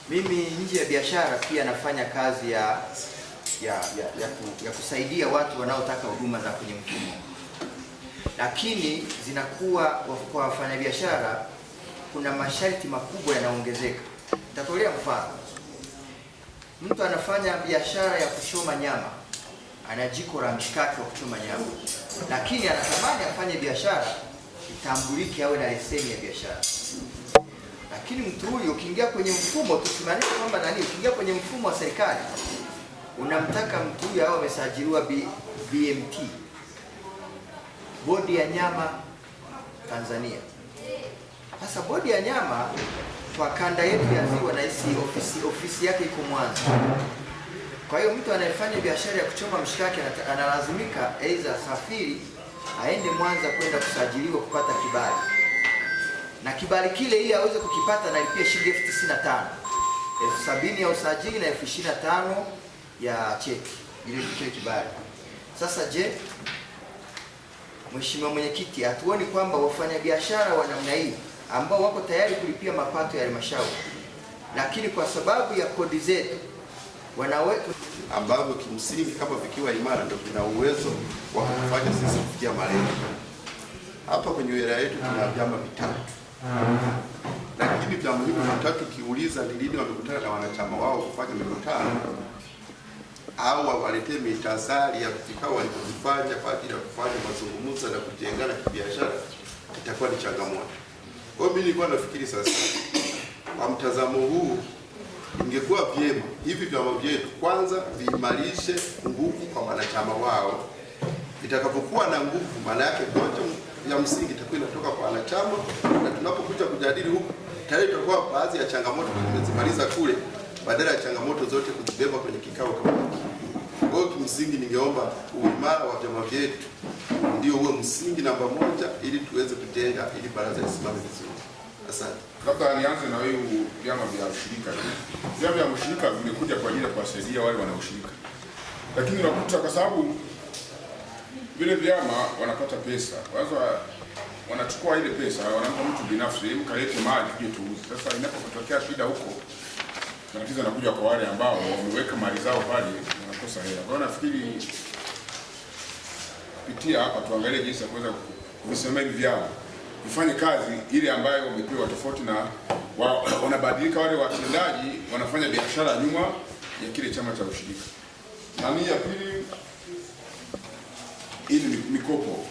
Mimi nje ya biashara pia nafanya kazi ya kusaidia watu wanaotaka huduma za kwenye mfumo, lakini zinakuwa kwa wafanyabiashara kuna masharti makubwa yanaongezeka. Nitatolea mfano. Mtu anafanya biashara ya kuchoma nyama, ana jiko la mshikaki wa kuchoma nyama, lakini anatamani afanye biashara itambulike, awe na leseni ya biashara. Lakini mtu huyo ukiingia kwenye mfumo, tusimamishe kwamba ukiingia kwenye mfumo wa serikali unamtaka mtu huyo awe amesajiliwa BMT, Bodi ya Nyama Tanzania. Sasa Bodi ya Nyama kwa kanda yetu ya Ziwa na ofisi yake iko Mwanza. Kwa hiyo mtu anayefanya biashara ya kuchoma mshikaki analazimika aidha safiri aende Mwanza kwenda kusajiliwa kupata kibali. Na kibali kile ili aweze kukipata analipia shilingi 95,000. 70,000 ya usajili na 25,000 ya cheti ili kile kibali. Sasa je, Mheshimiwa Mwenyekiti, hatuoni kwamba wafanyabiashara wa namna hii ambao wako tayari kulipia mapato ya halmashauri, lakini kwa sababu ya kodi zetu wanaweka ambavyo kimsingi kama vikiwa imara ndio vina uwezo wa kufanya sisi kufikia malengo. Hapa kwenye wilaya yetu tuna vyama vitatu, lakini vyama hivi vitatu kiuliza ni lini wamekutana na wanachama wao kufanya mikutano au waletee mitasari ya vikao walipofanya kwa ajili ya kufanya mazungumzo na kujengana kibiashara, itakuwa ni changamoto. Kwa hiyo mimi nilikuwa nafikiri sasa, kwa mtazamo huu, ingekuwa vyema hivi vyama vyetu kwanza viimarishe nguvu kwa wanachama wao. Itakapokuwa na nguvu, maana yake hoja ya msingi itakuwa inatoka kwa wanachama, na tunapokuja kujadili huku tayari tutakuwa baadhi ya changamoto tumezimaliza kule, badala ya changamoto zote kuzibeba kwenye kikao kama hiki. Kwa hiyo kimsingi ningeomba uimara wa vyama vyetu ndio uwe msingi namba moja ili tuweze kujenga ili baraza lisimame vizuri. Asante. Labda nianze na wewe vyama vya ushirika. Vyama vya ushirika vimekuja kwa ajili ya kuwasaidia wale wanaoshirika. Lakini unakuta kwa sababu vile vyama wanapata pesa, kwanza wanachukua ile pesa wanampa mtu binafsi ili kalete mali kije tuuze. Sasa inapotokea shida huko, tatizo linakuja kwa wale ambao wameweka mali zao pale, wanakosa hela. Kwa hiyo nafikiri kupitia hapa tuangalie jinsi ya kuweza kuvisimamia hivi vyama vifanye kazi ile ambayo wamepewa, tofauti na wanabadilika wale watendaji wanafanya biashara nyuma ya kile chama cha ushirika. Na ya pili, ili mikopo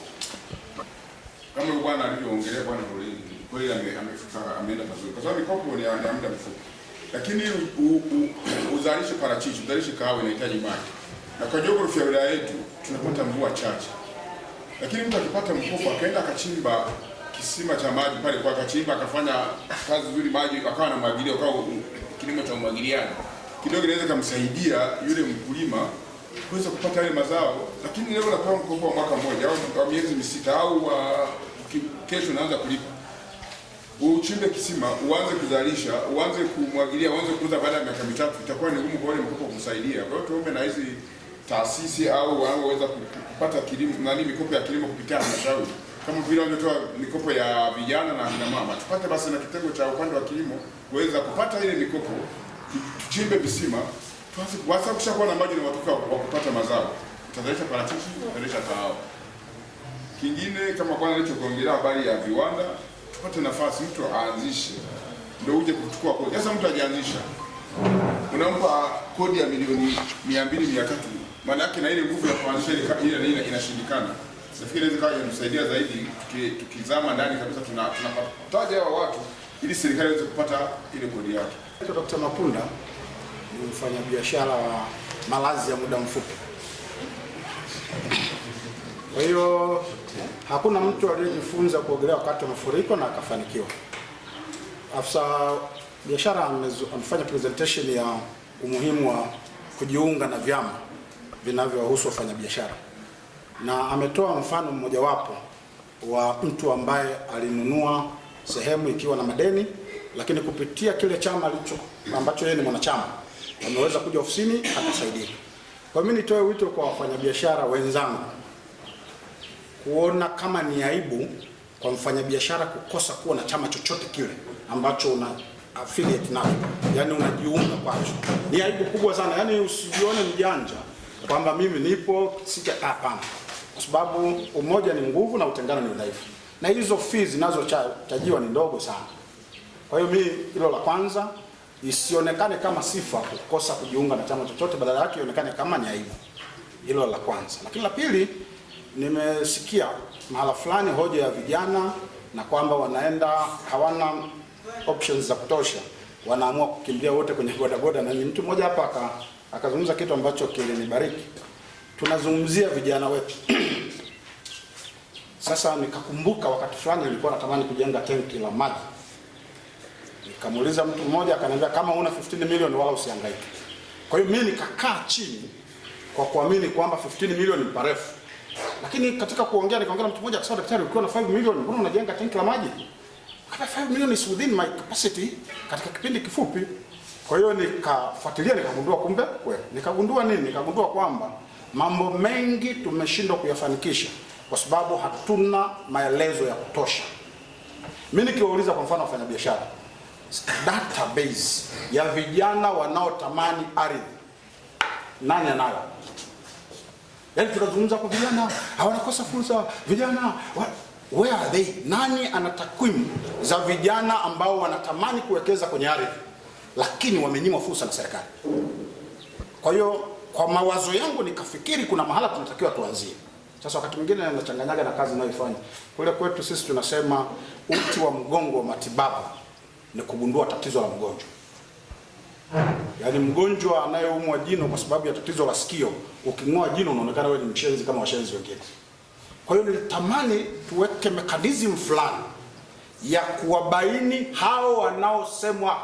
kama bwana alivyoongelea bwana Rolini, kweli ameenda vizuri kwa sababu mikopo ni ya muda mfupi, lakini uzalishe parachichi, uzalishe kahawa inahitaji maji, na kwa jiografia ya wilaya yetu tunapata mvua chache. Lakini mtu akipata mkopo akaenda akachimba kisima cha maji pale kwa akachimba akafanya kazi nzuri, maji akawa anamwagilia, kwa kilimo cha umwagiliaji kidogo inaweza kumsaidia yule mkulima kuweza kupata yale mazao. Lakini leo unapewa mkopo wa mwaka mmoja au miezi misita au kesho unaanza kulipa, uchimbe kisima, uanze kuzalisha, uanze kumwagilia, uanze kuuza baada ya miaka mitatu, itakuwa ni ngumu kwa wale mkopo kusaidia. Kwa hiyo tuombe na hizi taasisi au wanaoweza kupata kilimo mikopo ya kilimo kupitia halmashauri, kama vile wanatoa mikopo ya vijana na akina mama, tupate basi na kitengo cha upande wa kilimo kuweza kupata ile mikopo, tuchimbe visima, tuanze kushakuwa na maji na watoka wa kupata mazao, tutazalisha parachichi, tutazalisha kahawa. Kingine kama bwana alichokuongelea habari ya viwanda, tupate nafasi mtu aanzishe ndio uje kuchukua kodi. Sasa mtu ajianzisha, unampa kodi ya milioni 200-300, maana yake na ile nguvu ya kuanzisha ile inashindikana. Nafikiri inaweza kumsaidia zaidi tukizama ndani kabisa, tunapataja hawa watu ili serikali iweze kupata ile kodi yake. Dr. Mapunda ni mfanyabiashara wa malazi ya muda mfupi. Kwa hiyo hakuna mtu aliyejifunza kuogelea wakati wa mafuriko na akafanikiwa. Afisa biashara amefanya presentation ya umuhimu wa kujiunga na vyama vinavyowahusu wafanyabiashara, na ametoa mfano mmojawapo wa mtu ambaye alinunua sehemu ikiwa na madeni, lakini kupitia kile chama ambacho yeye ni mwanachama ameweza kuja ofisini akasaidia. Kwa mimi nitoe wito kwa wafanyabiashara wenzangu kuona kama ni aibu kwa mfanyabiashara kukosa kuwa na chama chochote kile ambacho affiliate nacho, yani unajiunga kwacho. Ni aibu kubwa sana, yani usijione mjanja kwamba mimi nipo hapana, kwa sababu umoja ni nguvu na utengano ni udhaifu, na hizo fees zinazochajiwa ni ndogo sana. Kwa hiyo mimi hilo la kwanza, isionekane kama sifa kukosa kujiunga na chama chochote, badala yake ionekane kama ni aibu. Hilo la kwanza. Lakini la pili, nimesikia mahala fulani hoja ya vijana na kwamba wanaenda hawana options za kutosha, wanaamua kukimbia wote kwenye bodaboda, na mtu mmoja hapa akazungumza kitu ambacho kilinibariki. Tunazungumzia vijana wetu. Sasa nikakumbuka wakati fulani nilikuwa natamani kujenga tenki la maji. Nikamuuliza mtu mmoja, akaniambia kama una 15 milioni wala usihangaike. Kwa hiyo mimi nikakaa chini kwa kuamini kwamba 15 milioni ni parefu. Lakini katika kuongea nikaongea na mtu mmoja akasema, daktari, ukiwa na 5 milioni mbona unajenga tenki la maji? Kama 5 milioni is within my capacity katika kipindi kifupi. Kwa hiyo nikafuatilia, nikagundua kumbe kweli. Nikagundua nini? Nikagundua kwamba mambo mengi tumeshindwa kuyafanikisha kwa sababu hatuna maelezo ya kutosha. Mimi nikiwauliza kwa mfano wafanyabiashara, database ya vijana wanaotamani ardhi, nani anayo? Yaani tunazungumza kwa vijana hawanakosa fursa, vijana where are they? Nani ana takwimu za vijana ambao wanatamani kuwekeza kwenye ardhi lakini wamenyimwa fursa na serikali? Kwa hiyo kwa mawazo yangu nikafikiri kuna mahala tunatakiwa tuanzie. Sasa wakati mwingine nachanganyaga na kazi ninayoifanya. Kule kwetu sisi tunasema uti wa mgongo wa matibabu ni kugundua tatizo la mgonjwa. Yaani mgonjwa anayeumwa jino kwa sababu ya tatizo la sikio, uking'oa jino unaonekana wewe ni mshenzi kama washenzi wengine. Kwa hiyo nilitamani tuweke mechanism fulani ya kuwabaini hao wanaosemwa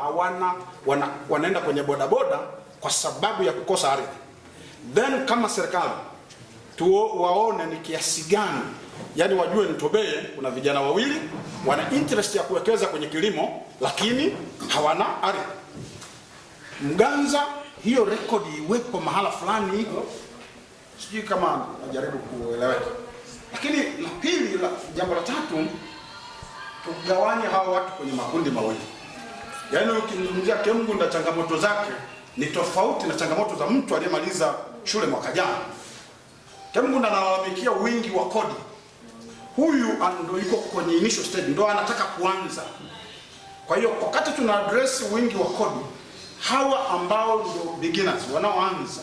wanaenda kwenye bodaboda kwa sababu ya kukosa ardhi. Then kama serikali waone ni kiasi gani, yani wajue nitobeye kuna vijana wawili wana interest ya kuwekeza kwenye kilimo lakini hawana ardhi. Mganza hiyo rekodi iwepo mahala fulani, sijui kama najaribu kueleweka. Lakini la pili, jambo la tatu, tugawanye hawa watu kwenye makundi mawili. Yaani ukimzungumzia Kemgunda changamoto zake ni tofauti na changamoto za mtu aliyemaliza shule mwaka jana. Kemgunda analalamikia wingi wa kodi. Huyu ndio yuko kwenye initial stage, ndio anataka kuanza. Kwa hiyo wakati tuna address wingi wa kodi, hawa ambao ndio beginners wanaoanza,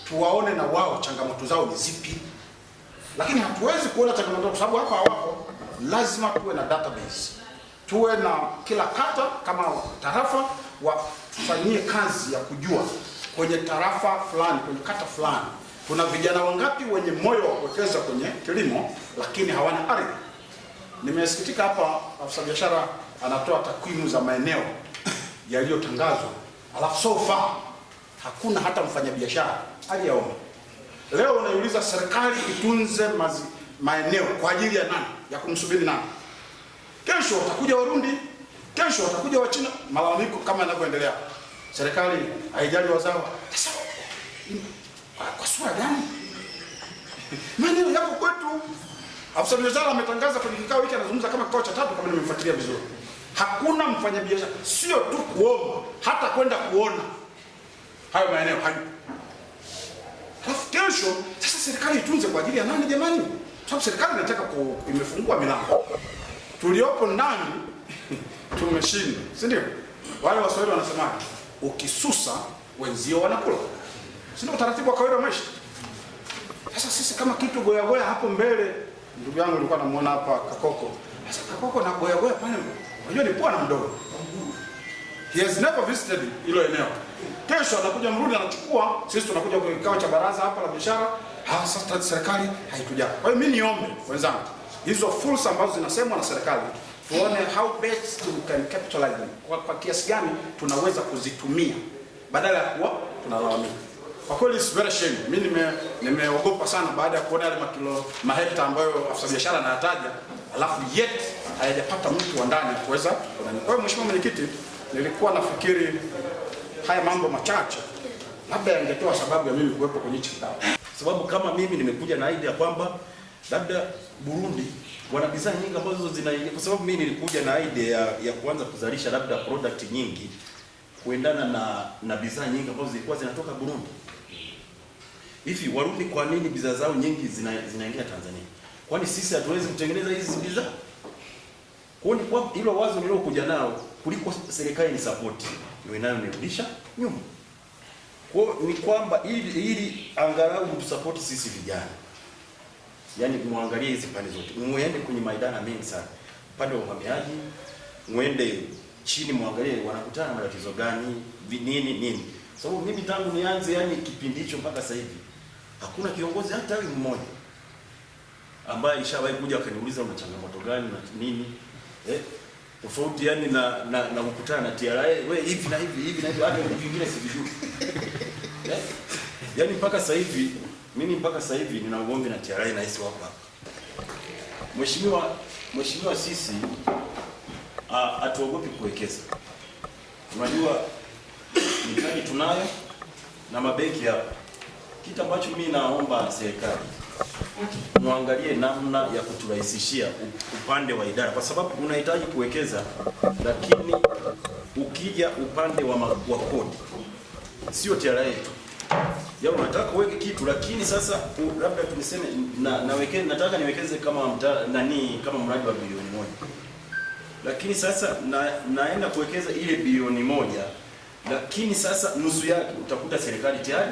tuwaone na wao changamoto zao ni zipi. Lakini hatuwezi kuona changamoto kwa sababu hapa hawapo. Lazima tuwe na database, tuwe na kila kata kama tarafa wafanyie kazi ya kujua kwenye tarafa fulani, kwenye kata fulani kuna vijana wangapi wenye moyo wa kuwekeza kwenye kilimo lakini hawana ardhi. Nimesikitika hapa afisa biashara anatoa takwimu za maeneo yaliyotangazwa, alafu so far hakuna hata mfanyabiashara aliyeomba. Leo unaiuliza serikali itunze maeneo kwa ajili ya nani? Ya kumsubiri nani? Kesho watakuja Warundi, kesho watakuja Wachina, malalamiko kama yanavyoendelea. Serikali haijali wazawa. Sasa kwa sura gani? Maeneo yako kwetu. Afisa biashara ametangaza kwenye kikao hiki, anazungumza kama kikao cha 3 kama nimemfuatilia vizuri. Hakuna mfanyabiashara, sio tu kuomba, hata kwenda kuona hayo maeneo hayo. Alafu kesho sasa serikali itunze kwa ajili ya nani jamani? Sababu serikali inataka imefungua milango. Tuliopo ndani tumeshinda, si ndio? Wale Waswahili wanasema ukisusa wenzio wanakula. Si ndio utaratibu wa kawaida wa maisha? Sasa sisi kama kitu goya goya hapo mbele, ndugu yangu nilikuwa namuona hapa Kakoko. Sasa Kakoko na goya goya pale, unajua ni bwana mdogo. He has never visited hilo eneo. Kesho anakuja Mrudi anachukua, sisi tunakuja kwa kikao cha baraza hapa la biashara. Sasa serikali haituja. Kwa hiyo mimi niombe wenzangu, hizo fursa ambazo zinasemwa na serikali, tuone how best we can capitalize them. Kwa kiasi gani tunaweza kuzitumia badala ya kuwa tunalalamika. Kwa kweli it's very shame. Mimi nimeogopa sana baada ya kuona yale mahekta ambayo afisa biashara anayataja, alafu yet hayajapata mtu wa ndani kuweza. Kwa hiyo Mheshimiwa Mwenyekiti, nilikuwa nafikiri haya mambo machache labda yangetoa sababu ya mimi kuwepo kwenye kikao. Sababu kama mimi nimekuja na idea kwamba labda Burundi wana bidhaa nyingi ambazo zinaingia, kwa sababu mimi nilikuja na idea ya kuanza kuzalisha labda product nyingi kuendana na bidhaa nyingi ambazo zilikuwa zinatoka Burundi. Hivi Warundi kwa nini bidhaa zao nyingi zinaingia Tanzania? Kwani sisi hatuwezi kutengeneza hizi bidhaa? Kwa hilo wazo nilokuja nao kuliko serikali ni support ndio inayonirudisha nyuma. Kwa ni kwamba ili angalau mtusupport sisi vijana. Yaani muangalie hizi pande zote. Muende kwenye maidara mengi sana. Pande wa uhamiaji, muende chini muangalie wanakutana na matatizo gani, nini. Sababu mimi tangu nianze yani kipindi hicho mpaka sasa hivi hakuna kiongozi hata mmoja ambaye ishawahi kuja akaniuliza una changamoto gani na nini. Tofauti yani na kukutana na TRA wewe hivi na hivi hata vingine sivijui. Yaani mpaka sasa hivi nina ugomvi na TRA na hisi hapa. Mheshimiwa sisi atuogopi kuwekeza. Unajua mitaji tunayo na mabenki hapa. Kitu ambacho mimi naomba serikali muangalie namna ya kuturahisishia upande wa idara, kwa sababu unahitaji kuwekeza, lakini ukija upande wa kodi sio TRA tu. Yaani unataka uweke kitu, lakini sasa labda tuniseme nataka niwekeze kama kama mradi wa bilioni 1. Lakini sasa naenda kuwekeza ile bilioni 1, lakini sasa nusu yake utakuta serikali tayari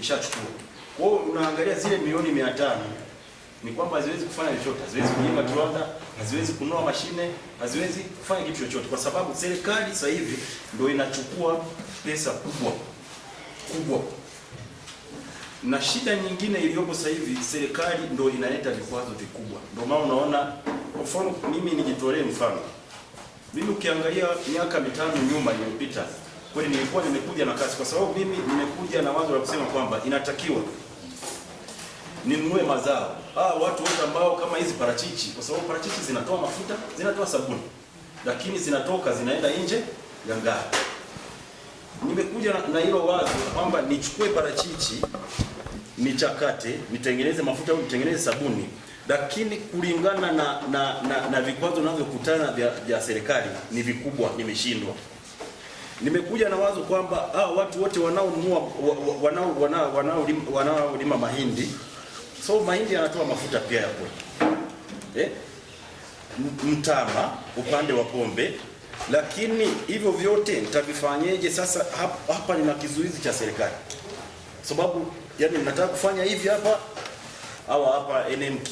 ishachukua. Kwa hiyo unaangalia zile milioni 500 ni kwamba haziwezi kufanya chochote, haziwezi kujenga kiwanda, haziwezi kununua mashine, haziwezi kufanya kitu chochote, kwa sababu serikali sasa hivi ndio inachukua pesa kubwa. Na shida nyingine iliyopo sasa hivi, serikali ndio inaleta vikwazo vikubwa. Ndio maana unaona, kwa mfano mimi nijitolee mfano. Mimi ukiangalia miaka 5 nyuma iliyopita, kweli nilikuwa nimekuja na kasi, kwa sababu mimi nimekuja na wazo la kusema kwamba inatakiwa ninunue mazao. Watu wote ambao kama hizi parachichi, kwa sababu parachichi zinatoa mafuta, zinatoa sabuni, lakini zinaenda nje ya ngara. Nimekuja na hilo wazo kwamba nichukue parachichi, nichakate, nitengeneze mafuta au nitengeneze sabuni, lakini kulingana na vikwazo ninavyokutana vya serikali ni vikubwa, nimeshindwa. Nimekuja na wazo kwamba watu wote wanaolima mahindi, so mahindi yanatoa mafuta pia ya kwetu. Mtama upande wa pombe, lakini hivyo vyote nitavifanyeje? Sasa hapa nina kizuizi cha serikali. Sababu yani nataka kufanya hivi hapa, hapa NMK,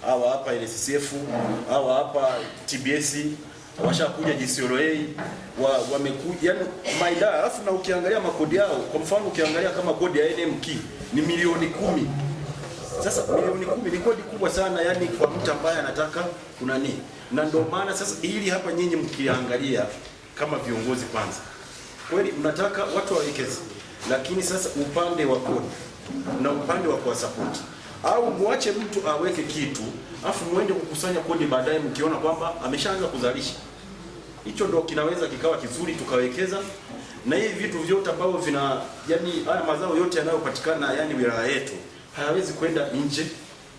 hapa NSSF, hapa TBS, washakuja GCRA, wamekuja yani maidara, alafu na ukiangalia makodi yao, kwa mfano ukiangalia kama kodi ya NMK ni milioni 10. Sasa milioni 10 ni kodi kubwa sana yani kwa mtu ambaye anataka kuna nini. Na ndio maana sasa ili hapa nyinyi mkiangalia kama viongozi kwanza, kweli mnataka watu wawekeze, lakini sasa upande wa kodi na upande wa kuwasupport, au muache mtu aweke kitu afu muende kukusanya kodi baadaye mkiona kwamba ameshaanza kuzalisha. Hicho ndio kinaweza kikawa kizuri tukawekeza, na hivi vitu vyote ambavyo yani haya mazao yote yanayopatikana yani wilaya yetu hayawezi kwenda nje,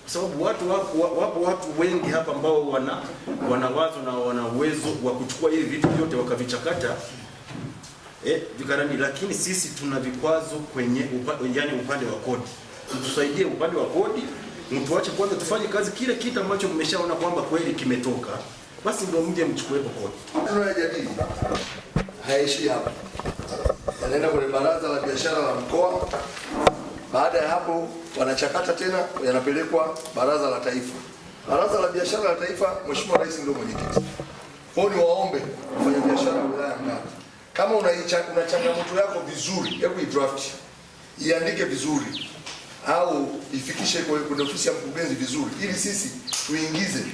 kwa sababu wapo watu wengi hapa ambao wana wazo na wana uwezo wa kuchukua hivi vitu vyote wakavichakata vikarani, lakini sisi tuna vikwazo kwenye upande wa kodi. Tusaidie upande wa kodi, mtuache kwanza tufanye kazi kile kitu ambacho mmeshaona kwamba kweli kimetoka, basi ndio mje mchukue kodi. Tunayojadili haishi hapa, yanaenda kwenye baraza la biashara la mkoa. Baada ya hapo wanachakata tena, yanapelekwa baraza la taifa. Baraza la biashara la taifa, Mheshimiwa Rais ndio mwenyekiti. Kwa hiyo niwaombe wafanya biashara wa wilaya ya Ngara, kama una changamoto yako vizuri, hebu idraft, iandike vizuri au ifikishe kwenye ofisi ya mkurugenzi vizuri, ili sisi tuingize.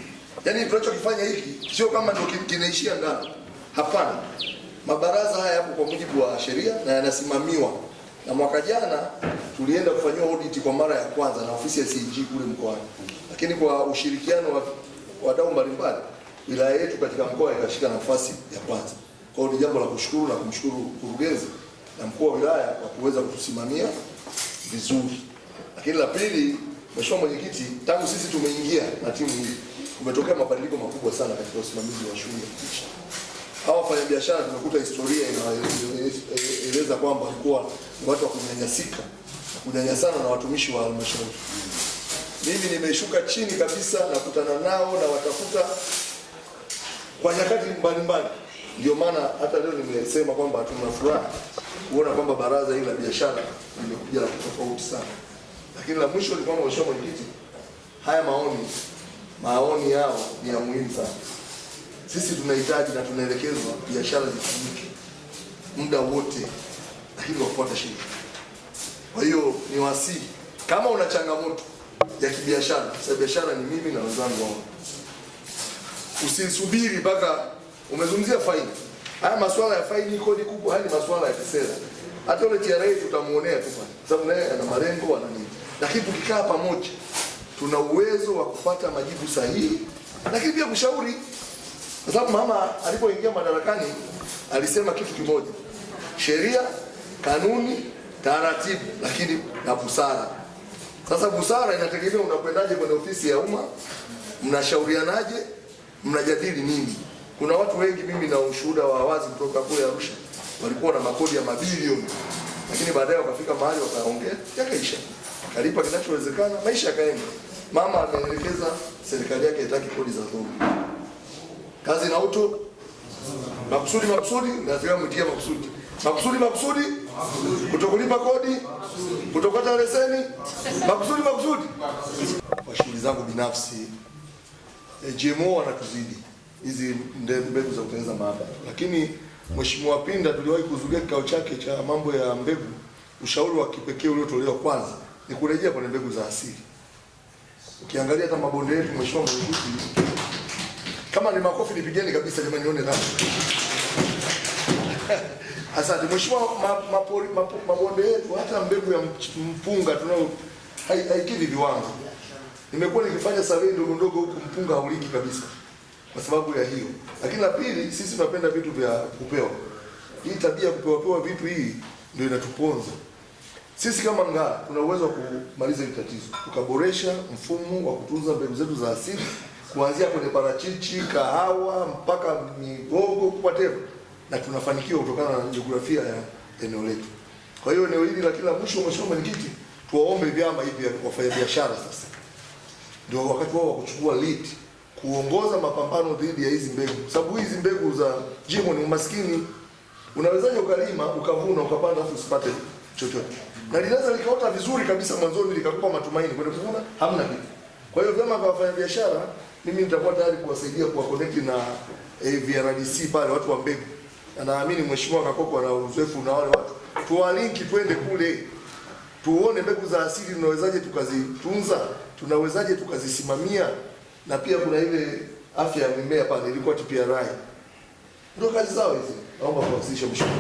Yaani tunachokifanya hiki sio kama ndio kinaishia Ngara. Hapana. Mabaraza haya yapo kwa mujibu wa sheria na yanasimamiwa. Na mwaka jana tulienda kufanyia audit kwa mara ya kwanza na ofisi ya CAG kule mkoani. Lakini kwa ushirikiano wa wadau mbalimbali, wilaya yetu katika mkoa ikashika nafasi ya kwanza. Kwa hiyo ni jambo la kushukuru na kumshukuru mkurugenzi na mkuu wa wilaya kwa kuweza kutusimamia vizuri. Lakini la pili, Mheshimiwa Mwenyekiti, tangu sisi tumeingia na timu hii, kumetokea mabadiliko makubwa sana katika usimamizi wa shughuli ya kibiashara. Hawa wafanyabiashara tumekuta historia inaeleza kwamba walikuwa watu wa kunyanyasika na kunyanyasana na watumishi wa halmashauri. Mimi nimeshuka chini kabisa na kutana nao na watafuta kwa nyakati mbalimbali. Ndio maana hata leo nimesema kwamba tuna furaha kuona kwamba baraza hili la biashara limekuja la tofauti sana. Lakini la mwisho ni kwamba Mheshimiwa Mwenyekiti, haya maoni yao ni ya muhimu sana. Sisi tunahitaji na tunaelekezwa biashara zifanyike muda wote, lakini kwa kufuata sheria. Kwa hiyo ni wasihi, kama una changamoto ya kibiashara, sasa biashara ni mimi na wenzangu hao, usisubiri mpaka umezungumzia faini. Haya masuala ya faini, kodi kubwa, haya ni masuala ya kisera. Hata yule TRA tutamuonea tu kwa sababu naye ana malengo ana nini, lakini tukikaa pamoja tuna uwezo wa kupata majibu sahihi, lakini pia kushauri. Kwa sababu mama alipoingia madarakani alisema kitu kimoja: sheria, kanuni, taratibu, lakini na busara. Sasa busara inategemea unakwendaje kwenye ofisi ya umma, mnashaurianaje, mnajadili nini. Kuna watu wengi, mimi na ushuhuda wa wazi kutoka kule Arusha, walikuwa na makodi ya mabilioni, lakini baadaye wakafika mahali wakaongea, yakaisha, kalipa kinachowezekana, maisha yakaenda. Mama ameelekeza serikali yake itaki kodi za dhuluma. Kazi na utu, makusudi, lazima mtie makusudi, kutokulipa kodi, kutokata leseni, makusudi. Kwa shughuli zangu binafsi, GMO wanatuzidi hizi mbegu za kutengeneza maabara, lakini Mheshimiwa Pinda tuliwahi kuzugia kikao chake cha mambo ya mbegu. Ushauri wa kipekee uliotolewa kwanza ni kurejea kwenye mbegu za asili. Ukiangalia hata mabonde yetu, Mheshimiwa Mwenyekiti, kama ni makofi nipigeni kabisa jamani, nione nani. Asante Mheshimiwa. Mabonde yetu hata mbegu ya mpunga tunao haikidhi viwango. Nimekuwa nikifanya survey ndogo huku, mpunga hauliki kabisa kwa sababu ya hiyo. Lakini la pili, sisi tunapenda vitu vya kupewa. Hii tabia ya kupewa vitu hii ndio inatuponza. Sisi kama Ngara tuna uwezo wa kumaliza hili tatizo, tukaboresha mfumo wa kutunza mbegu zetu za asili, kuanzia kwenye parachichi, kahawa mpaka migogo, whatever, na tunafanikiwa kutokana na jiografia ya eneo letu. Kwa hiyo eneo hili la kila mwisho, Mheshimiwa Mwenyekiti, tuwaombe vyama hivi vya wafanyabiashara sasa ndio wakati wao wa kuchukua lead, kuongoza mapambano dhidi ya hizi mbegu, sababu hizi mbegu za GMO ni umaskini. Unawezaje ukalima ukavuna ukapanda afu usipate chochote? Na linaweza likaota vizuri kabisa mwanzoni likakupa matumaini, kwenda kuvuna hamna kitu. Kwa hiyo vyama vya wafanyabiashara, mimi nitakuwa tayari kuwasaidia kuwa connect na VRDC pale, watu wa mbegu. Na naamini Mheshimiwa Kakoko ana uzoefu na wale watu. Tuwalinki twende kule, tuone mbegu za asili tunawezaje tukazitunza, tunawezaje tukazisimamia, na pia kuna ile afya ya mimea pale ilikuwa TPRI. Ndio kazi zao hizi. Naomba kuwasilisha Mheshimiwa.